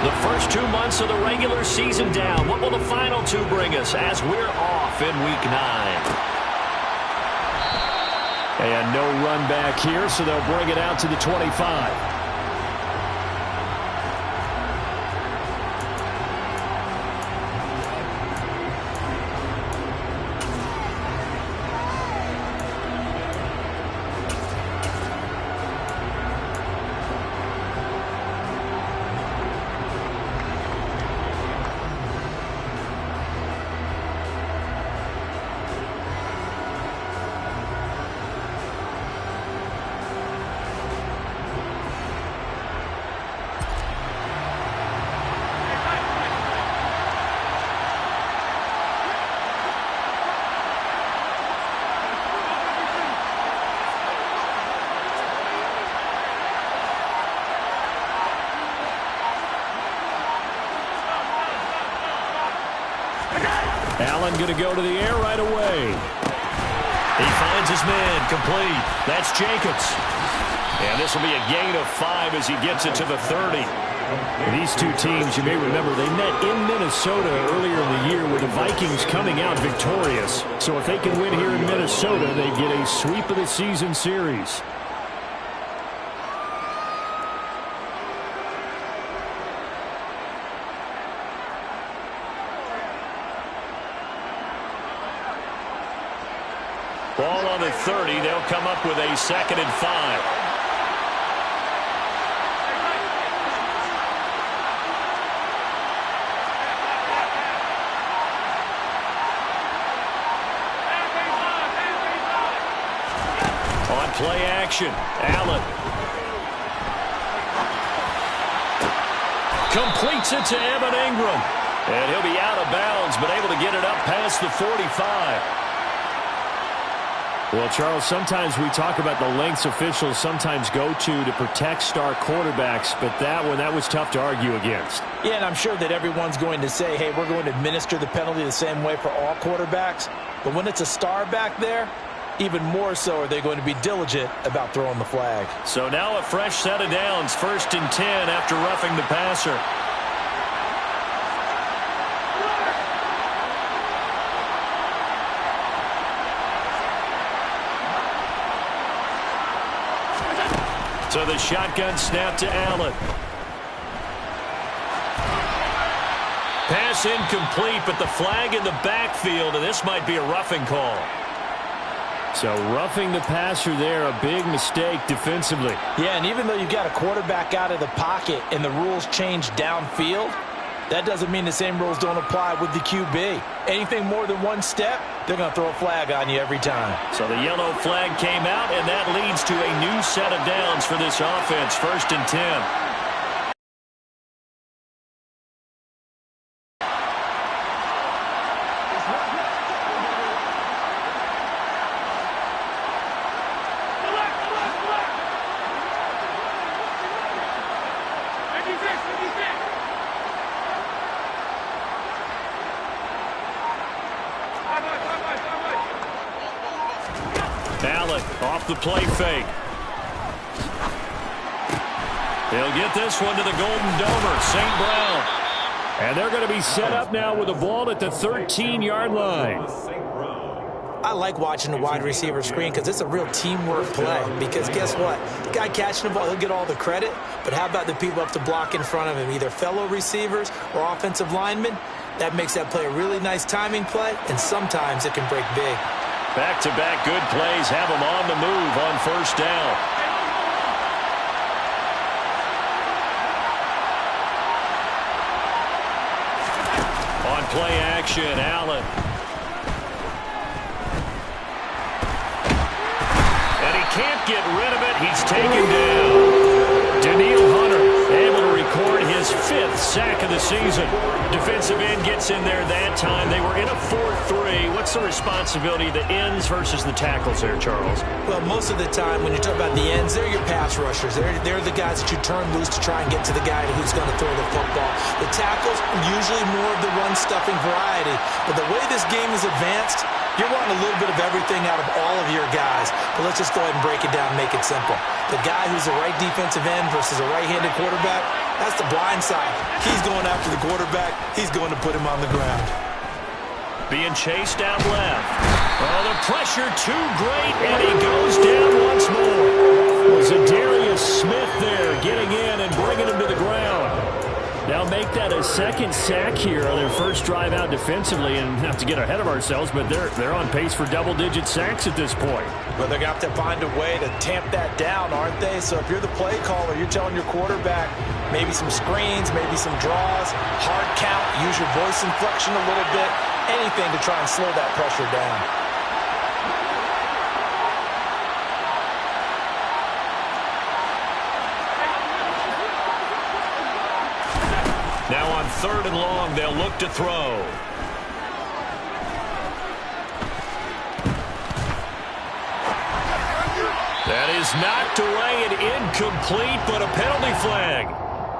The first 2 months of the regular season down. What will the final 2 bring us as we're off in Week 9? And no run back here, so they'll bring it out to the 25. Allen going to go to the air right away. He finds his man, complete. That's Jacobs. And this will be a gain of 5 as he gets it to the 30. These two teams, you may remember, they met in Minnesota earlier in the year with the Vikings coming out victorious. So if they can win here in Minnesota, they get a sweep of the season series. Ball on the 30. They'll come up with a 2nd and 5. On play action, Allen. Completes it to Evan Ingram. And he'll be out of bounds, but able to get it up past the 45. Well, Charles, sometimes we talk about the lengths officials sometimes go to protect star quarterbacks, but that was tough to argue against. Yeah, and I'm sure that everyone's going to say, hey, we're going to administer the penalty the same way for all quarterbacks. But when it's a star back there, even more so are they going to be diligent about throwing the flag. So now a fresh set of downs, 1st and 10 after roughing the passer. So the shotgun snap to Allen. Pass incomplete, but the flag in the backfield, and this might be a roughing call. So roughing the passer there, a big mistake defensively. Yeah, and even though you've got a quarterback out of the pocket and the rules change downfield, that doesn't mean the same rules don't apply with the QB. Anything more than one step, they're going to throw a flag on you every time. So the yellow flag came out, and that leads to a new set of downs for this offense, 1st and 10. Allen off the play fake. He'll get this one to the Golden Domer, St. Brown. And they're going to be set up now with the ball at the 13-yard line. I like watching the wide receiver screen because it's a real teamwork play. Because guess what? The guy catching the ball, he'll get all the credit. But how about the people up to block in front of him, either fellow receivers or offensive linemen? That makes that play a really nice timing play, and sometimes it can break big. Back-to-back good plays have them on the move on 1st down. On play action, Allen. And he can't get rid of it. He's taken down. Daniil Hunter able to record his 5th sack of the season. Defensive end gets in there that time. They were in a 4-3. three. What's the responsibility of the ends versus the tackles there, Charles? Well, most of the time when you talk about the ends, they're your pass rushers. They're the guys that you turn loose to try and get to the guy who's going to throw the football. The tackles, usually more of the run-stuffing variety. But the way this game is advanced, you're wanting a little bit of everything out of all of your guys. But let's just go ahead and break it down and make it simple. The guy who's a right defensive end versus a right-handed quarterback, that's the blind side. He's going after the quarterback. He's going to put him on the ground. Being chased out left. Oh, the pressure too great, and he goes down once more. Was Darius Smith there getting in and bringing him to the ground. Now make that a second sack here on their first drive out defensively, and not to get ahead of ourselves, but they're on pace for double-digit sacks at this point. Well, they're going to have to find a way to tamp that down, aren't they? So if you're the play caller, you're telling your quarterback maybe some screens, maybe some draws, hard count, use your voice inflection a little bit, anything to try and slow that pressure down. Now on 3rd and long, they'll look to throw. That is knocked away and incomplete, but a penalty flag.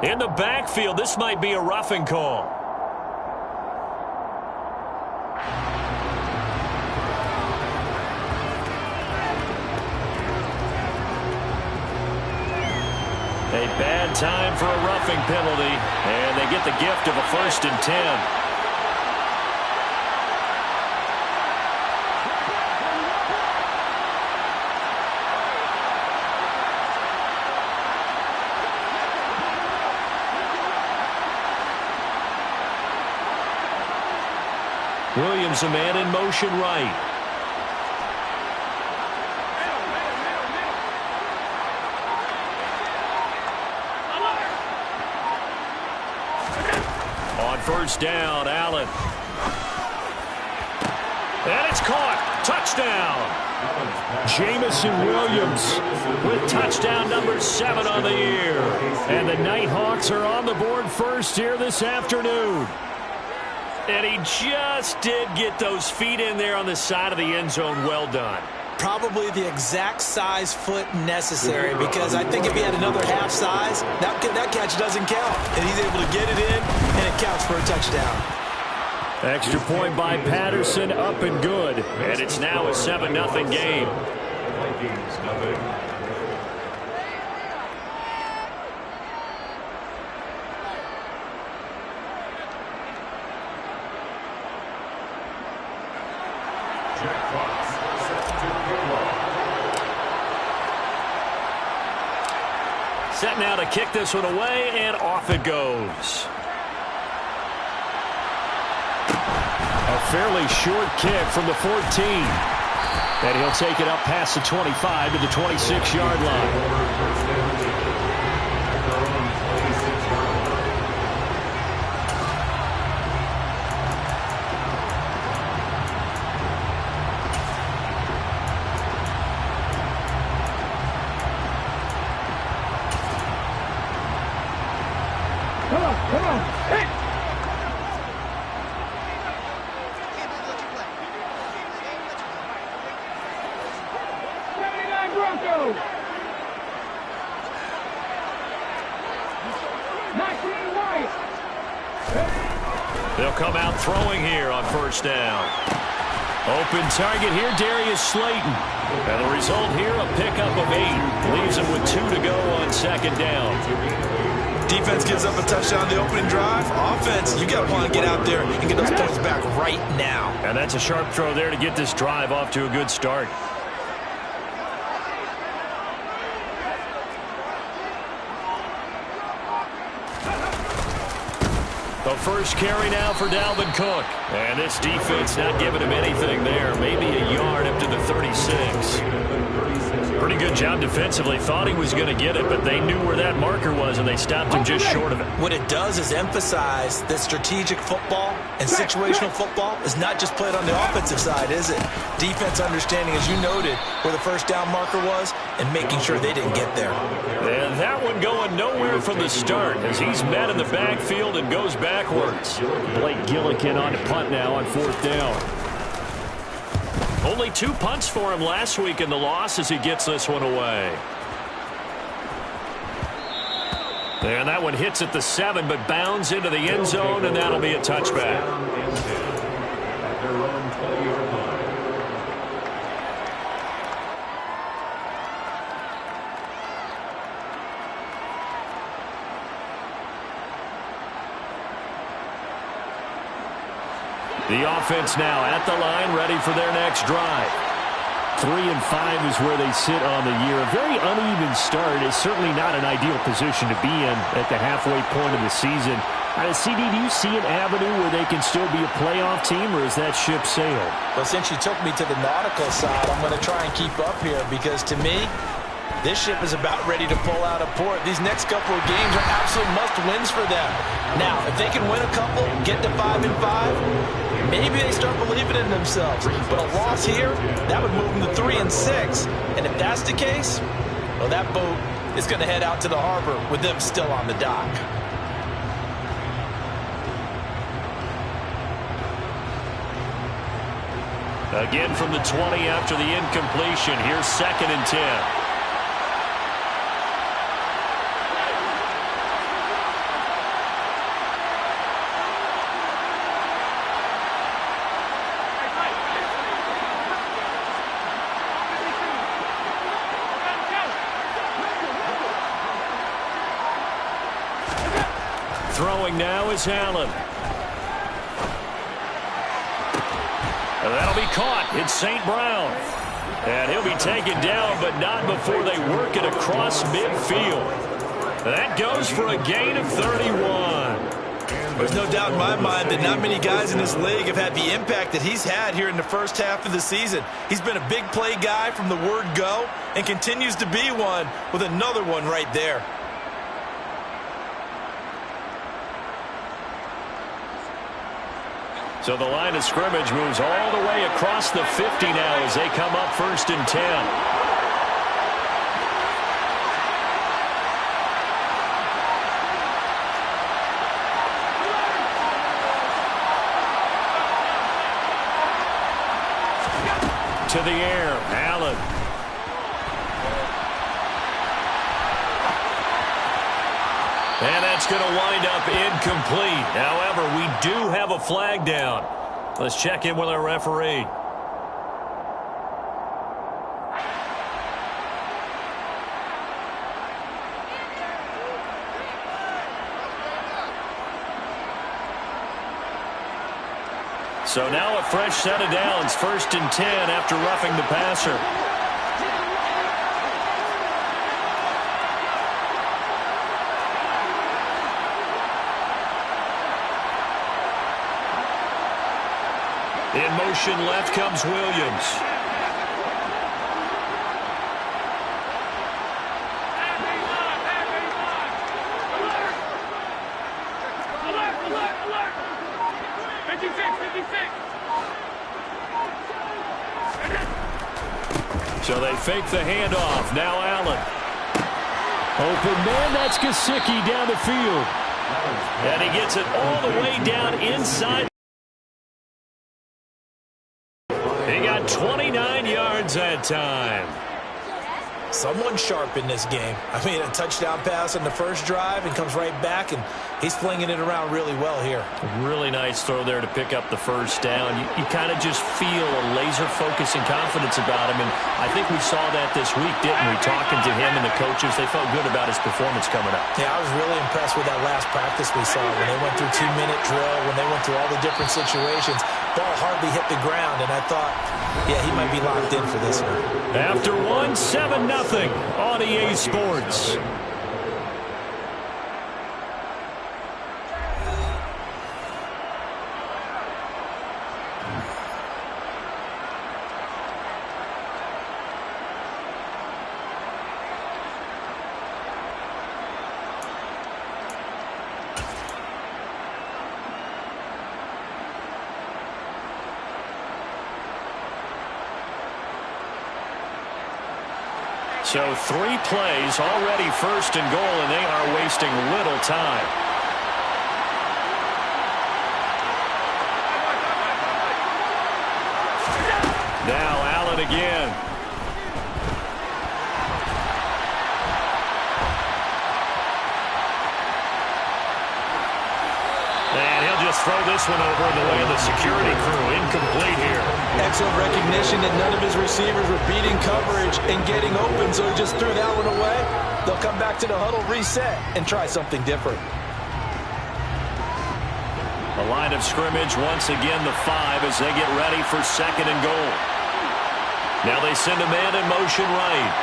In the backfield, this might be a roughing call. A bad time for a roughing penalty, and they get the gift of a 1st and 10. Williams, a man in motion right. On 1st down, Allen. And it's caught. Touchdown. Jamison Williams with touchdown number 7 on the year. And the Nighthawks are on the board first here this afternoon. And he just did get those feet in there on the side of the end zone. Well done. Probably the exact size foot necessary, because I think if he had another half size, that catch doesn't count. And he's able to get it in, and it counts for a touchdown. Extra point by Patterson, up and good. And it's now a 7-0 game. Set now to kick this one away, and off it goes. A fairly short kick from the 14. And he'll take it up past the 25 to the 26-yard line. Come on, hit! Broncos! 19 White! They'll come out throwing here on 1st down. Open target here, Darius Slayton. And the result here, a pickup of 8. Leaves him with 2 to go on 2nd down. Defense gives up a touchdown the opening drive. Offense, you got to want to get out there and get those points back right now. And that's a sharp throw there to get this drive off to a good start. The first carry now for Dalvin Cook. And this defense not giving him anything there. Maybe a yard up to the 36. Pretty good job defensively. Thought he was going to get it, but they knew where that marker was, and they stopped him just short of it. What it does is emphasize that strategic football and situational football is not just played on the offensive side, is it? Defense understanding, as you noted, where the 1st down marker was and making sure they didn't get there. And that one going nowhere from the start as he's met in the backfield and goes backwards. Blake Gillikin on to punt now on 4th down. Only 2 punts for him last week in the loss as he gets this one away. And that one hits at the 7, but bounds into the end zone, and that'll be a touchback. The offense now at the line, ready for their next drive. 3-5 is where they sit on the year. A very uneven start is certainly not an ideal position to be in at the halfway point of the season. CD, do you see an avenue where they can still be a playoff team, or is that ship sailed? Well, since you took me to the nautical side, I'm going to try and keep up here because, to me, this ship is about ready to pull out of port. These next couple of games are absolute must-wins for them. Now, if they can win a couple, get to 5-5, maybe they start believing in themselves. But a loss here, that would move them to 3-6. And if that's the case, well, that boat is going to head out to the harbor with them still on the dock. Again from the 20 after the incompletion. Here's 2nd and 10. Throwing now is Allen. And that'll be caught. It's St. Brown. And he'll be taken down, but not before they work it across midfield. That goes for a gain of 31. There's no doubt in my mind that not many guys in this league have had the impact that he's had here in the first half of the season. He's been a big play guy from the word go and continues to be one with another one right there. So the line of scrimmage moves all the way across the 50 now as they come up 1st and 10. To the air, Allen. And that's going to wind up incomplete. However, we do have a flag down. Let's check in with our referee. So now a fresh set of downs, 1st and 10 after roughing the passer. In motion left comes Williams. So they fake the handoff. Now Allen. Open man, that's Gesicki down the field. And he gets it all the way down inside. He got 29 yards that time. Someone sharp in this game. I mean, a touchdown pass on the first drive and comes right back, and he's flinging it around really well here. Really nice throw there to pick up the first down. You kind of just feel a laser focus and confidence about him, and I think we saw that this week, didn't we? Talking to him and the coaches, they felt good about his performance coming up. Yeah, I was really impressed with that last practice we saw when they went through 2-minute drill, when they went through all the different situations. Ball hardly hit the ground, and I thought, yeah, he might be locked in for this one. After one, 7-0 on EA Sports. So 3 plays, already 1st and goal, and they are wasting little time. Now Allen again. And he'll just throw this one over in the way of the security crew. Incomplete here. Excellent recognition that none of his receivers were beating coverage and getting open, so he just threw that one away. They'll come back to the huddle, reset, and try something different. The line of scrimmage, once again, the 5 as they get ready for 2nd and goal. Now they send a man in motion right.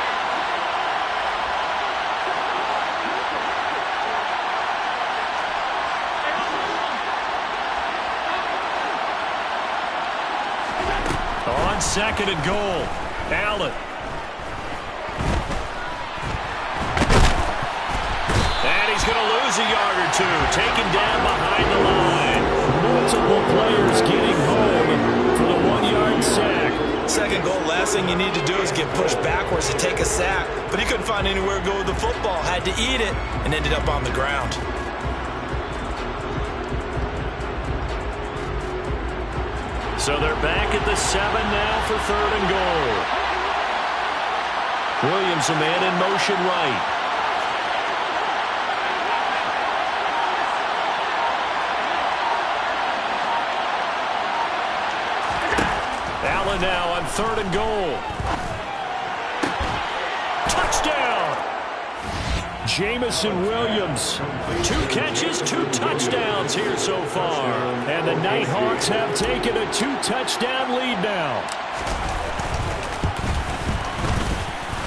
On 2nd and goal, Allen. And he's going to lose a yard or two. Taken down behind the line. Multiple players getting home for the 1-yard sack. 2nd goal, last thing you need to do is get pushed backwards to take a sack. But he couldn't find anywhere to go with the football. Had to eat it and ended up on the ground. So they're back at the 7 now for 3rd and goal. Williams, a man in motion right. Allen now on 3rd and goal. Touchdown! Jamison Williams. 2 catches, 2 touchdowns here so far. And the Nighthawks have taken a 2-touchdown lead now.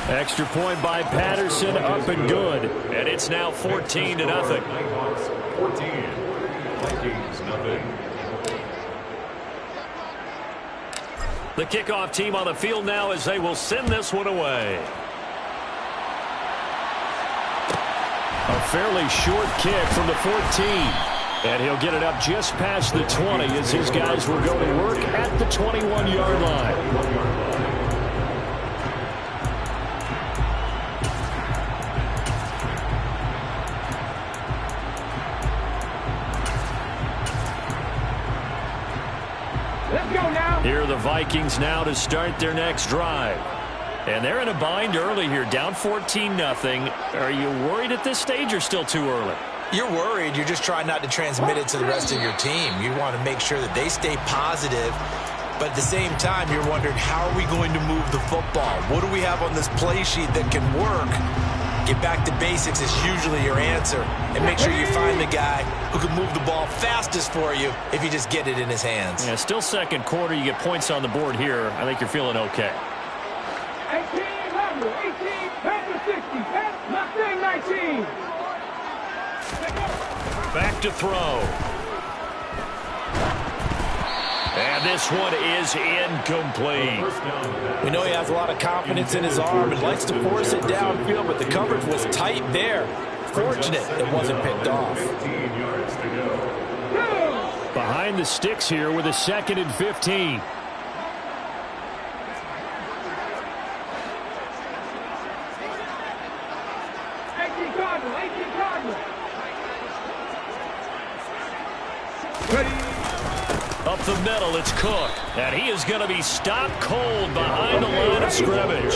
Extra point by Patterson, up and good. And it's now 14-0. 14, Vikings, nothing. The kickoff team on the field now as they will send this one away. A fairly short kick from the 14. And he'll get it up just past the 20 as his guys will go to work at the 21-yard line. Here are the Vikings now to start their next drive. And they're in a bind early here, down 14-0. Are you worried at this stage or still too early? You're worried. You're just trying not to transmit it to the rest of your team. You want to make sure that they stay positive. But at the same time, you're wondering, how are we going to move the football? What do we have on this play sheet that can work? Get back to basics is usually your answer. And make sure you find the guy who can move the ball fastest for you if you just get it in his hands. Yeah, still 2nd quarter. You get points on the board here. I think you're feeling okay. 18, 60, nothing, 19. Back to throw. And this one is incomplete. We know he has a lot of confidence in his arm and likes to force it downfield, but the coverage was tight there. Fortunate it wasn't picked off. 15 yards to go. Behind the sticks here with a 2nd and 15. Up the middle, it's Cook. And he is going to be stopped cold behind the line of scrimmage.